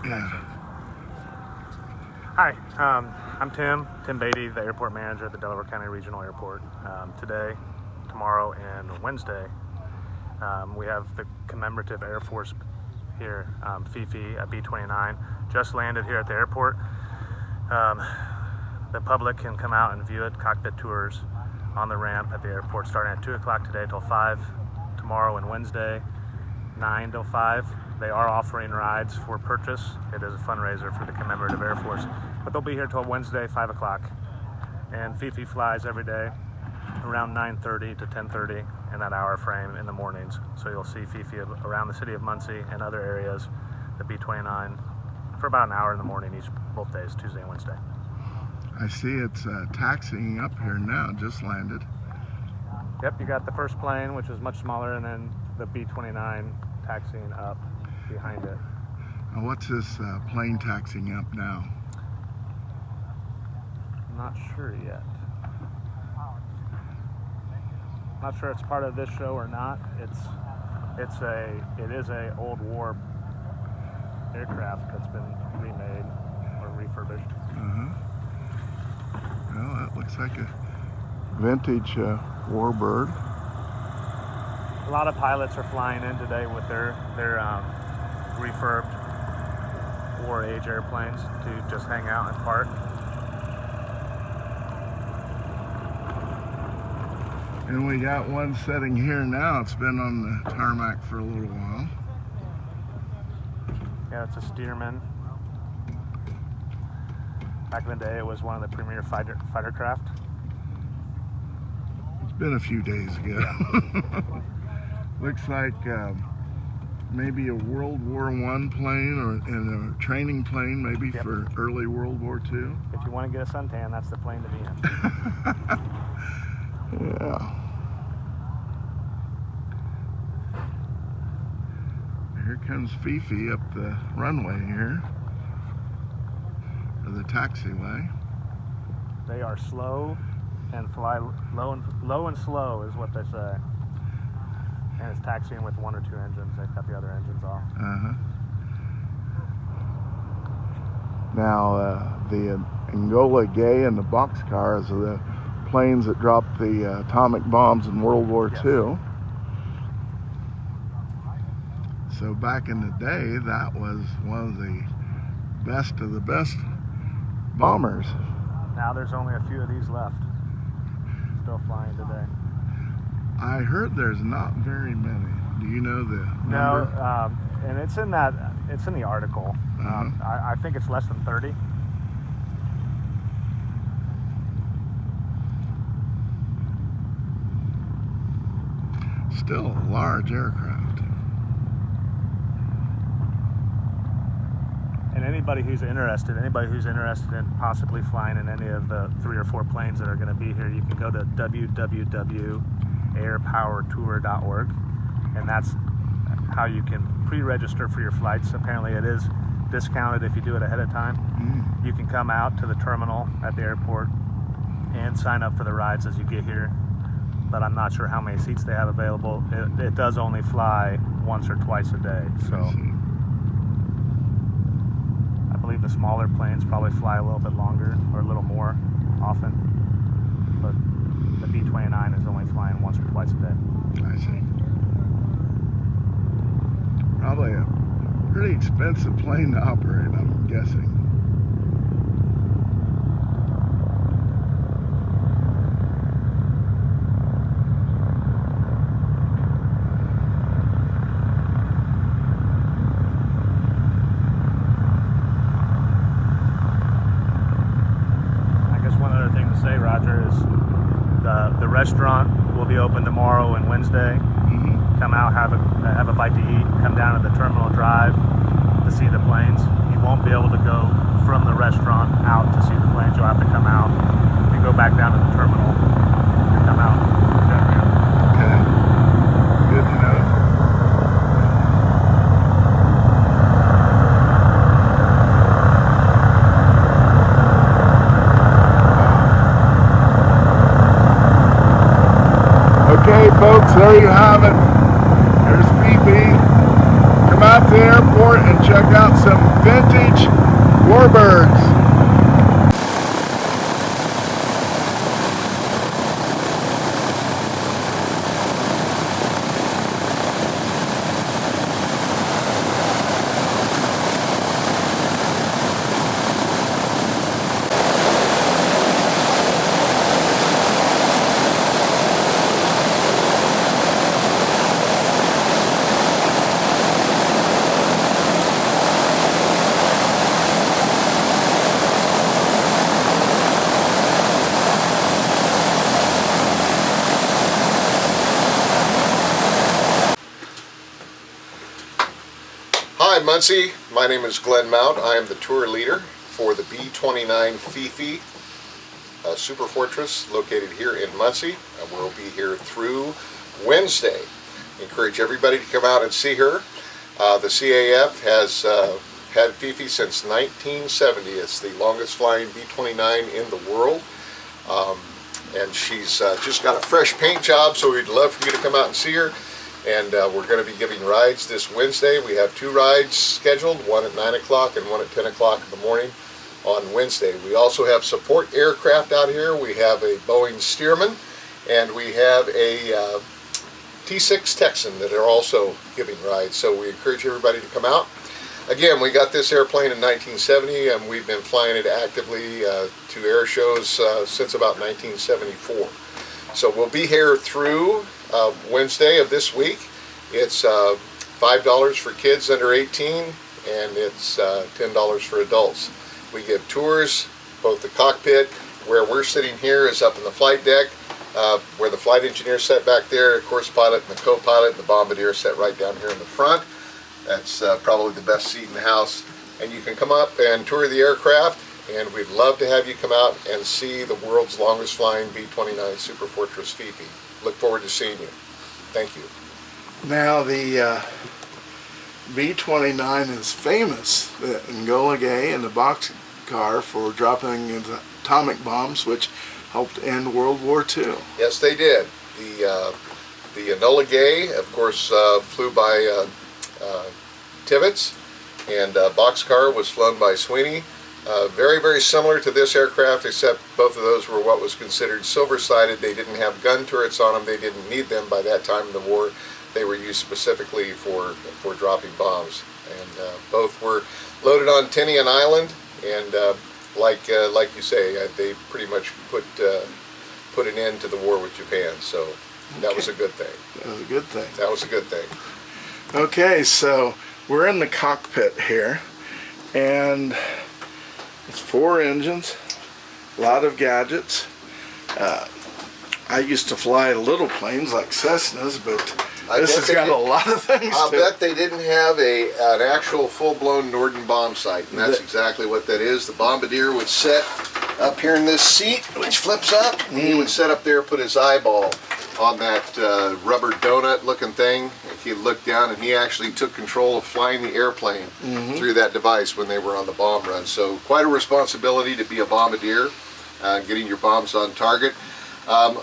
Yeah. Hi, I'm Tim Beatty, the airport manager at the Delaware County Regional Airport. Today, tomorrow, and Wednesday, we have the commemorative Air Force here, Fifi at B-29, just landed here at the airport. The public can come out and view it, cockpit tours on the ramp at the airport starting at 2 o'clock today till 5 tomorrow, and Wednesday 9 till 5. They are offering rides for purchase. It is a fundraiser for the commemorative Air Force, but they'll be here till Wednesday 5 o'clock. And Fifi flies every day around 9:30 to 10:30 in that hour frame in the mornings. So you'll see Fifi around the city of Muncie and other areas, the B-29, for about an hour in the morning both days, Tuesday and Wednesday. I see it's taxiing up here now, just landed. Yep, you got the first plane, which is much smaller, and then the B-29 taxiing up behind it. Now what's this plane taxiing up now? I'm not sure yet. Not sure it's part of this show or not. It is a old war aircraft that's been remade or refurbished. Well, that looks like a vintage Warbird. A lot of pilots are flying in today with their refurbed war age airplanes to just hang out and park. And we got one sitting here now. It's been on the tarmac for a little while. Yeah, it's a Stearman. Back in the day, it was one of the premier fighter craft. It's been a few days ago. Looks like maybe a World War I plane and a training plane, maybe for early World War II. If you want to get a suntan, that's the plane to be in. Yeah. Here comes Fifi up the runway here, or the taxiway. They are slow and fly low and slow is what they say. And it's taxiing with one or two engines. They've got the other engines off. Now the Angola Gay and the Boxcars are the planes that dropped the atomic bombs in World War II. So back in the day, that was one of the best bombers. Now there's only a few of these left, still flying today. I heard there's not very many. Do you know the number? No, and it's in the article. I think it's less than 30. Still a large aircraft. And anybody who's interested in possibly flying in any of the 3 or 4 planes that are going to be here, you can go to www.airpowertour.org, and that's how you can pre-register for your flights. Apparently it is discounted if you do it ahead of time. You can come out to the terminal at the airport and sign up for the rides as you get here, but I'm not sure how many seats they have available. It does only fly once or twice a day, so I believe the smaller planes probably fly a little bit longer or a little more often, but the B-29 is only flying once or twice a day. I see. Probably a pretty expensive plane to operate, I'm guessing. Say, Roger, is the restaurant will be open tomorrow and Wednesday. Come out, have a bite to eat, come down to the terminal drive to see the planes. You won't be able to go from the restaurant out to see the planes. You'll have to come out and go back down to the terminal and come out. Okay, good to know. Okay, folks, there you have it. There's Fifi. Come out to the airport and check out some vintage Warbirds. Hi Muncie, my name is Glenn Mount. I am the tour leader for the B-29 Superfortress located here in Muncie, and we'll be here through Wednesday. Encourage everybody to come out and see her. The CAF has had Fifi since 1970. It's the longest flying B-29 in the world. And she's just got a fresh paint job, so we'd love for you to come out and see her. And we're going to be giving rides this Wednesday. We have 2 rides scheduled, one at 9 o'clock and one at 10 o'clock in the morning on Wednesday. We also have support aircraft out here. We have a Boeing Stearman, and we have a T-6 Texan that are also giving rides. So we encourage everybody to come out. Again, we got this airplane in 1970, and we've been flying it actively to air shows since about 1974. So we'll be here through Wednesday of this week. It's $5 for kids under 18, and it's $10 for adults. We give tours, both the cockpit, where we're sitting here is up in the flight deck, where the flight engineer sat back there, of course pilot and the co-pilot, the bombardier sat right down here in the front. That's probably the best seat in the house. And you can come up and tour the aircraft, and we'd love to have you come out and see the world's longest flying B-29 Superfortress Fifi. Look forward to seeing you. Thank you. Now the B-29 is famous in Enola Gay and the boxcar for dropping atomic bombs, which helped end World War II. Yes, they did. The Enola Gay, of course, flew by Tibbets, and boxcar was flown by Sweeney. Very, very similar to this aircraft, except both of those were what was considered silver-sided. They didn't have gun turrets on them. They didn't need them by that time in the war. They were used specifically for dropping bombs. And both were loaded on Tinian Island, and like you say, they pretty much put an end to the war with Japan. So that was a good thing. That was a good thing. That was a good thing. Okay, so we're in the cockpit here, and it's 4 engines, a lot of gadgets. I used to fly little planes like Cessnas, but this has got a lot of things. I'll bet they didn't have an actual full-blown Norden bomb sight, and that's exactly what that is. The bombardier would sit up here in this seat, which flips up, and he would sit up there, put his eyeball on that rubber donut-looking thing. If you look down, and he actually took control of flying the airplane through that device when they were on the bomb run. So quite a responsibility to be a bombardier, getting your bombs on target.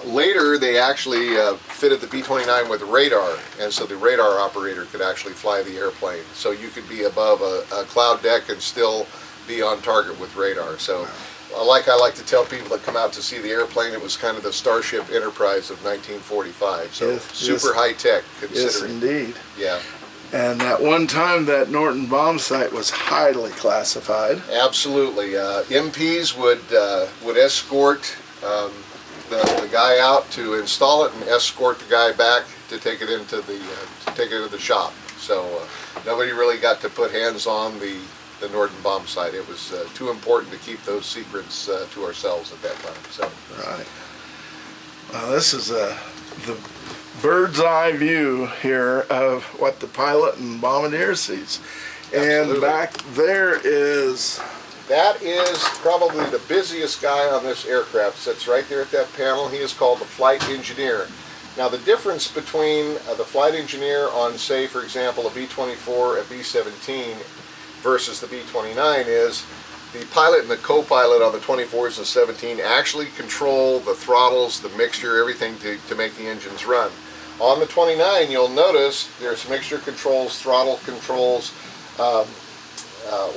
Later, they actually fitted the B-29 with radar, and so the radar operator could actually fly the airplane. So you could be above a cloud deck and still be on target with radar. So I like to tell people that come out to see the airplane, it was kind of the Starship Enterprise of 1945. So super high tech, considering. Yes, indeed. Yeah. And at one time, that Norton bomb sight was highly classified. Absolutely. MPs would escort the guy out to install it and escort the guy back to take it into the shop. So nobody really got to put hands on the Norden bomb sight. It was too important to keep those secrets to ourselves at that time. So right. This is the bird's eye view here of what the pilot and bombardier sees. Absolutely. And back there is... That is probably the busiest guy on this aircraft. Sits right there at that panel. He is called the flight engineer. Now the difference between the flight engineer on, say, for example, a B-24, a B-17 versus the B-29 is the pilot and the co-pilot on the 24s and 17 actually control the throttles, the mixture, everything to make the engines run. On the 29, you'll notice there's mixture controls, throttle controls,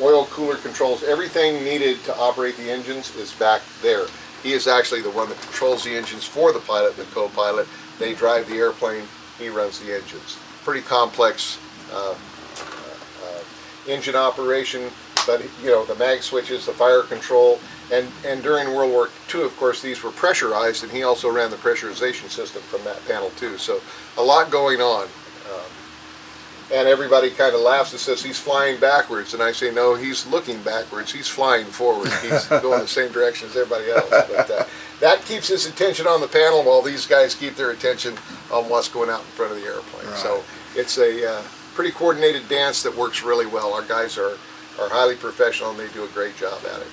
oil cooler controls. Everything needed to operate the engines is back there. He is actually the one that controls the engines for the pilot, the co-pilot. They drive the airplane, he runs the engines. Pretty complex engine operation, but you know, the mag switches, the fire control, and during World War II, of course, these were pressurized, and he also ran the pressurization system from that panel too. So a lot going on. And everybody kind of laughs and says he's flying backwards, and I say no, he's looking backwards, he's flying forward, he's going the same direction as everybody else. But that keeps his attention on the panel while these guys keep their attention on what's going out in front of the airplane. Right. So it's a pretty coordinated dance that works really well. Our guys are highly professional, and they do a great job at it.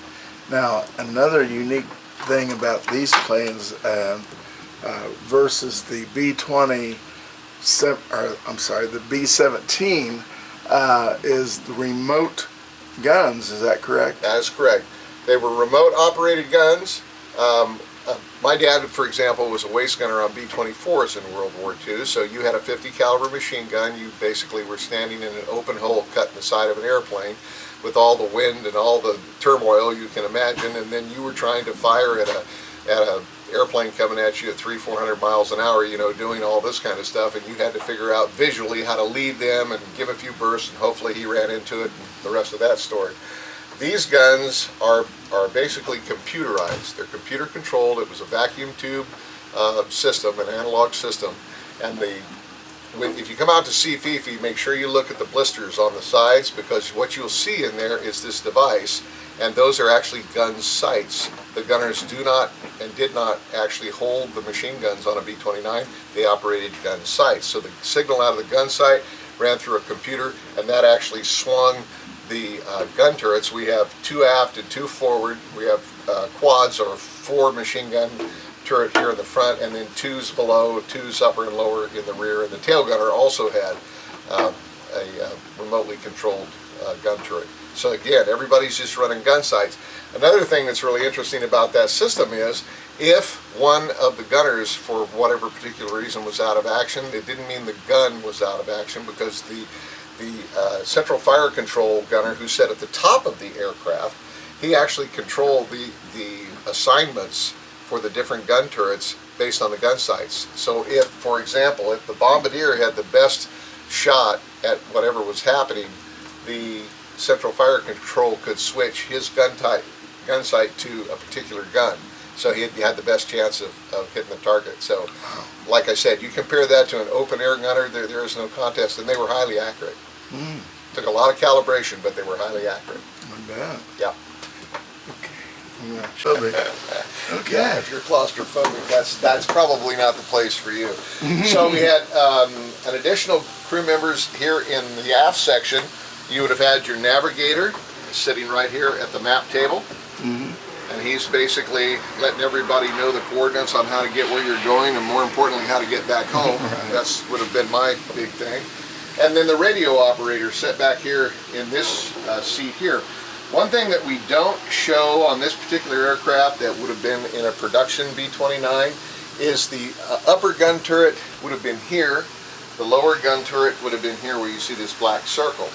Now, another unique thing about these planes versus the B-20, the B-17 is the remote guns. Is that correct? That is correct. They were remote operated guns. My dad, for example, was a waist gunner on B-24s in World War II, so you had a 50 caliber machine gun. You basically were standing in an open hole cut in the side of an airplane with all the wind and all the turmoil you can imagine, and then you were trying to fire at a airplane coming at you at 300-400 miles an hour, you know, doing all this kind of stuff, and you had to figure out visually how to lead them and give a few bursts, and hopefully he ran into it, and the rest of that story. These guns are basically computerized. They're computer controlled. It was a vacuum tube system, an analog system, and if you come out to see Fifi, make sure you look at the blisters on the sides, because what you'll see in there is this device, and those are actually gun sights. The gunners do not and did not actually hold the machine guns on a B-29. They operated gun sights. So the signal out of the gun sight ran through a computer, and that actually swung the gun turrets. We have 2 aft and 2 forward. We have quads, or 4 machine gun turret here in the front, and then 2s below, 2s upper and lower in the rear. And the tail gunner also had a remotely controlled gun turret. So again, everybody's just running gun sights. Another thing that's really interesting about that system is, if one of the gunners, for whatever particular reason, was out of action, it didn't mean the gun was out of action, because the central fire control gunner, who sat at the top of the aircraft, he actually controlled the assignments for the different gun turrets based on the gun sights. So if, for example, if the bombardier had the best shot at whatever was happening, the central fire control could switch his gun sight to a particular gun. So he had the best chance of hitting the target. So, like I said, you compare that to an open air gunner, there is no contest, and they were highly accurate. Took a lot of calibration, but they were highly accurate. Not bad. Yeah. Okay. Yeah, if you're claustrophobic, that's probably not the place for you. So we had an additional crew members here in the aft section. You would have had your navigator sitting right here at the map table. And he's basically letting everybody know the coordinates on how to get where you're going, and more importantly, how to get back home. That's would have been my big thing. And then the radio operator sat back here in this seat here. One thing that we don't show on this particular aircraft that would have been in a production B-29 is the upper gun turret would have been here. The lower gun turret would have been here, where you see this black circle.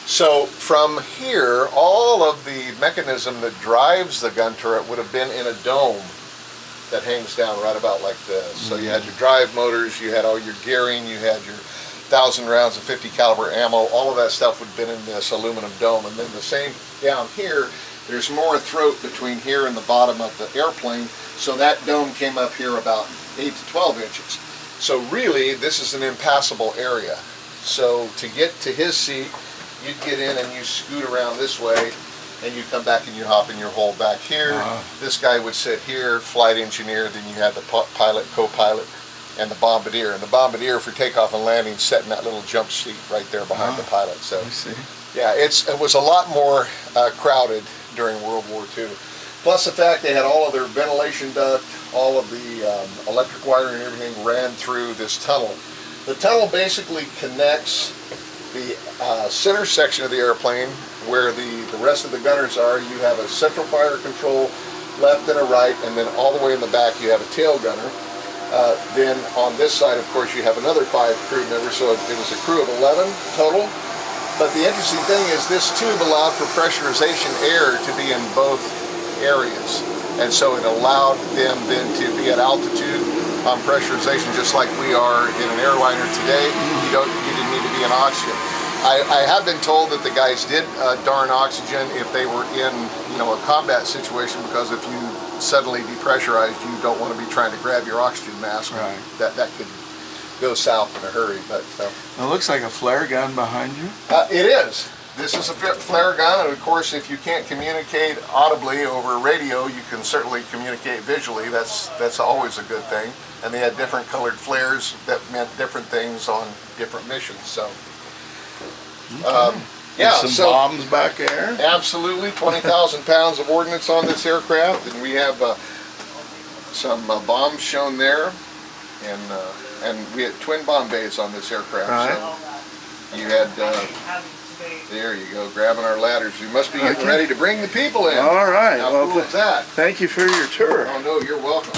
So from here, all of the mechanism that drives the gun turret would have been in a dome that hangs down right about like this. So you had your drive motors, you had all your gearing, you had your 1,000 rounds of 50 caliber ammo, all of that stuff would have been in this aluminum dome. And then the same down here, there's more throat between here and the bottom of the airplane, so that dome came up here about 8 to 12 inches. So really, this is an impassable area. So to get to his seat, you'd get in and you scoot around this way, and you come back and you hop in your hole back here. This guy would sit here, flight engineer, then you had the pilot, co-pilot, and the bombardier. And the bombardier for takeoff and landing sat in that little jump seat right there behind the pilot. So, yeah, it was a lot more crowded during World War II. Plus the fact they had all of their ventilation duct, all of the electric wiring and everything ran through this tunnel. The tunnel basically connects the center section of the airplane, where the rest of the gunners are. You have a central fire control left and a right, and then all the way in the back you have a tail gunner. Then on this side, of course, you have another 5 crew members, so it was a crew of 11 total. But the interesting thing is this tube allowed for pressurization air to be in both areas. And so it allowed them then to be at altitude on pressurization just like we are in an airliner today. You didn't need to be in oxygen. I have been told that the guys did darn oxygen if they were in, a combat situation, because if you suddenly depressurized, you don't want to be trying to grab your oxygen mask. Right. That could go south in a hurry. But It looks like a flare gun behind you. it is. This is a flare gun, and of course, if you can't communicate audibly over radio, you can certainly communicate visually. That's always a good thing. And they had different colored flares that meant different things on different missions. So. Yeah, some bombs back there. Absolutely, 20,000 pounds of ordnance on this aircraft, and we have some bombs shown there, and we had twin bomb bays on this aircraft. Right. So you had, there you go, grabbing our ladders. We must be getting ready to bring the people in. All right. How Well, cool is that? Thank you for your tour. Oh no, you're welcome.